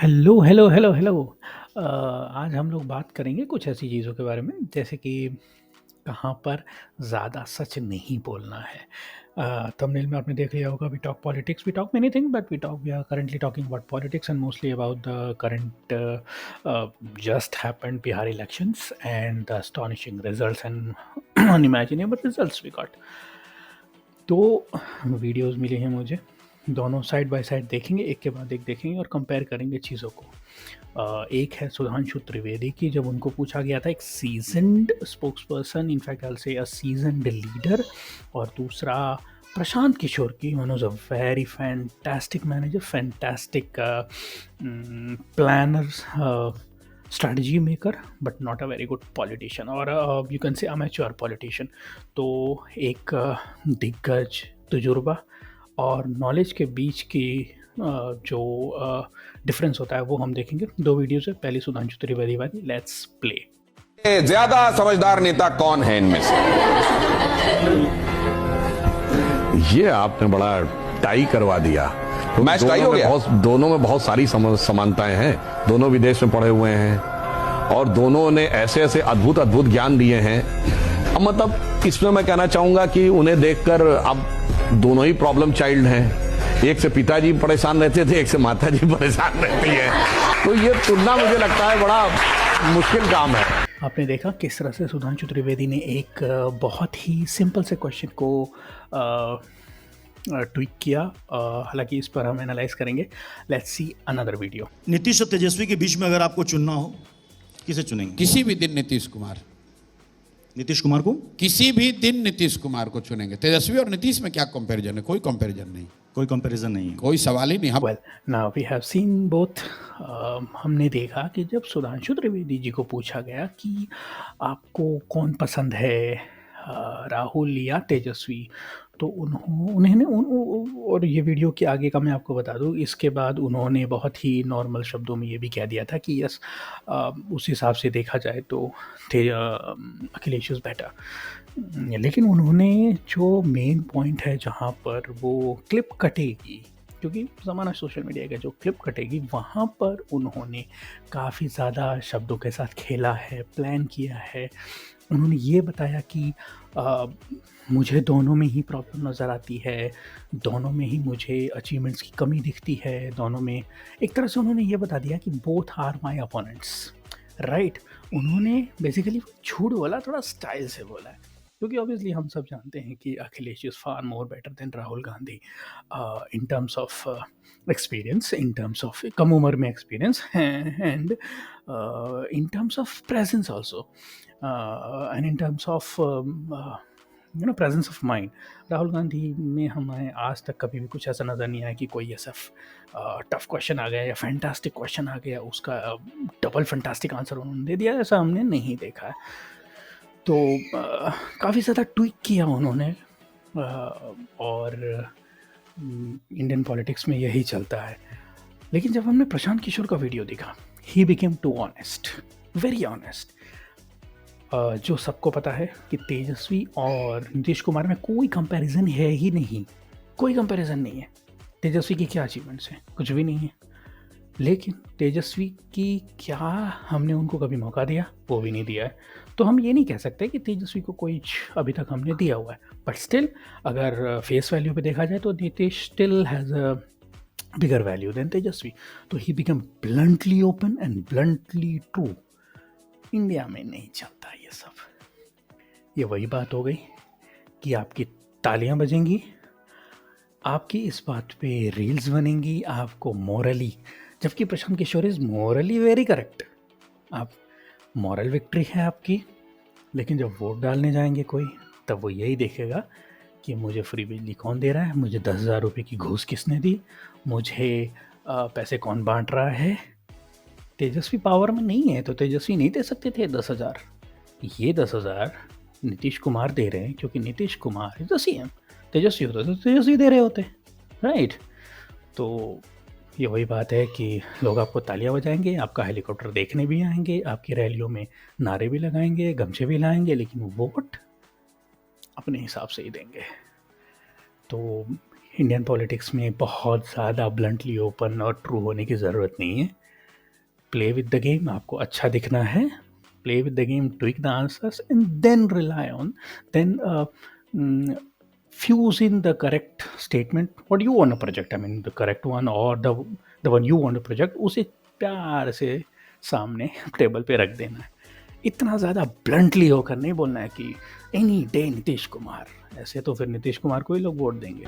Hello, hello, hello, hello. आज हम लोग बात करेंगे कुछ ऐसी चीज़ों के बारे में जैसे कि कहाँ पर ज़्यादा सच नहीं बोलना है। थंबनेल में आपने देख लिया होगा we talk politics, we talk many thing but we are currently talking about politics and mostly about the current just happened Bihar elections and the astonishing results and unimaginable results we got। तो videos मिले हैं मुझे, दोनों side by side देखेंगे, एक के बाद एक देखेंगे और कंपेयर करेंगे चीज़ों को। एक है सुधांशु त्रिवेदी की, जब उनको पूछा गया था, एक seasoned spokesperson, in fact I say a seasoned leader. और दूसरा प्रशांत किशोर की, one was a very fantastic manager, fantastic planner, strategy maker, but not a very good politician और you can say amateur politician. तो एक दिग्गज तजुर्बा और नॉलेज के बीच की जो डिफरेंस होता है वो हम देखेंगे। दो वीडियोस है, पहली सुधांशु त्रिवेदी वाली, लेट्स प्ले। ज्यादा समझदार नेता कौन है इनमें से? ये आपने बड़ा टाई करवा दिया। मैच टाई हो गया। दोनों में बहुत सारी समानताएं हैं। दोनों विदेश में पढ़े हुए हैं और दोनों ने ऐसे ऐसे अद्भुत अद्भुत ज्ञान दिए हैं। अब मतलब इसमें मैं कहना चाहूंगा कि उन्हें देखकर अब दोनों ही प्रॉब्लम चाइल्ड हैं। एक से पिताजी परेशान रहते थे, एक से माताजी परेशान रहती है। तो ये तुलना मुझे लगता है बड़ा मुश्किल काम है। आपने देखा किस तरह से सुधांशु त्रिवेदी ने एक बहुत ही सिंपल से क्वेश्चन को ट्वीट किया। हालांकि इस पर हम एनालाइज करेंगे। Let's see another video. Nitish और तेजस्वी के बीच में अगर आपको चुनना हो, किसे चुनेंगे? किसी भी दिन नीतीश कुमार। नीतीश कुमार को? किसी भी दिन नीतीश कुमार को चुनेंगे। तेजस्वी और नीतीश में क्या कंपैरिजन है? कोई कंपैरिजन नहीं, कोई कंपैरिजन नहीं है, कोई सवाल ही नहीं। हम well now we have seen both. हमने देखा कि जब सुधांशु त्रिवेदी जी को पूछा गया कि आपको कौन पसंद है, राहुल या तेजस्वी, तो उन्होंने और ये वीडियो के आगे का मैं आपको बता दूं, इसके बाद उन्होंने बहुत ही नॉर्मल शब्दों में ये भी कह दिया था कि यस, उस हिसाब से देखा जाए तो अखिलेश इज़ बेटर। लेकिन उन्होंने जो मेन पॉइंट है जहाँ पर वो क्लिप कटेगी, क्योंकि ज़माना सोशल मीडिया का, जो क्लिप कटेगी वहाँ पर उन्होंने काफ़ी ज़्यादा शब्दों के साथ खेला है, प्लान किया है। उन्होंने ये बताया कि मुझे दोनों में ही प्रॉब्लम नज़र आती है, दोनों में ही मुझे अचीवमेंट्स की कमी दिखती है, दोनों में एक तरह से उन्होंने ये बता दिया कि both are my opponents, right. उन्होंने बेसिकली झूठ बोला, थोड़ा स्टाइल से बोला है, क्योंकि ऑब्वियसली हम सब जानते हैं कि Akhilesh is far more better than Rahul Gandhi in terms of experience, in terms of कम उम्र में experience, and in terms of presence also, and in terms of presence of mind. Rahul Gandhi में हमें आज तक कभी भी कुछ ऐसा नज़र नहीं आया कि कोई ऐसा टफ क्वेश्चन आ गया या फैंटास्टिक क्वेश्चन आ गया, उसका डबल फैंटास्टिक आंसर उन्होंने दे दिया, ऐसा हमने नहीं देखा है। तो काफ़ी ज़्यादा ट्वीक किया उन्होंने, और इंडियन पॉलिटिक्स में यही चलता है। लेकिन जब हमने प्रशांत किशोर का वीडियो देखा, he became too honest, very honest. जो सबको पता है कि तेजस्वी और नीतीश कुमार में कोई कंपैरिजन है ही नहीं, कोई कंपैरिजन नहीं है। तेजस्वी की क्या अचीवमेंट्स हैं? कुछ भी नहीं है। लेकिन तेजस्वी की क्या हमने उनको कभी मौका दिया? वो भी नहीं दिया है। तो हम ये नहीं कह सकते कि तेजस्वी को कोई अभी तक हमने दिया हुआ है, बट स्टिल अगर फेस वैल्यू पे देखा जाए तो Nitish still has a bigger value than Tejashwi. तो he become bluntly open and bluntly true. India में नहीं चलता ये सब। ये वही बात हो गई कि आपकी तालियां बजेंगी, आपकी इस बात पे रील्स बनेंगी, आपको मॉरली, जबकि Prashant Kishor is morally very correct, आप मॉरल विक्ट्री है आपकी। लेकिन जब वोट डालने जाएंगे कोई, तब वो यही देखेगा कि मुझे फ्री बिजली कौन दे रहा है, मुझे 10,000 रुपये की घूस किसने दी, मुझे पैसे कौन बांट रहा है। तेजस्वी पावर में नहीं है तो तेजस्वी नहीं दे सकते थे 10,000। ये 10,000 नीतीश कुमार दे रहे हैं क्योंकि Nitish Kumar is the CM. Tejashwi होते तो तेजस्वी दे रहे होते, राइट। तो ये वही बात है कि लोग आपको तालियां बजाएंगे, आपका हेलीकॉप्टर देखने भी आएंगे, आपकी रैलियों में नारे भी लगाएंगे, गमछे भी लाएंगे, लेकिन वोट अपने हिसाब से ही देंगे। तो इंडियन पॉलिटिक्स में बहुत ज़्यादा ब्लंटली ओपन और ट्रू होने की ज़रूरत नहीं है। प्ले विद द गेम, आपको अच्छा दिखना है, play with the game, tweak the answers, and then rely on, then fuse in the correct statement what you want to project. I mean the correct one or the one you want to project, उसे प्यार से सामने table पे रख देना है. इतना ज़्यादा ब्लंटली होकर नहीं बोलना है कि एनी डे नीतीश कुमार, ऐसे तो फिर नीतीश कुमार को ही लोग वोट देंगे.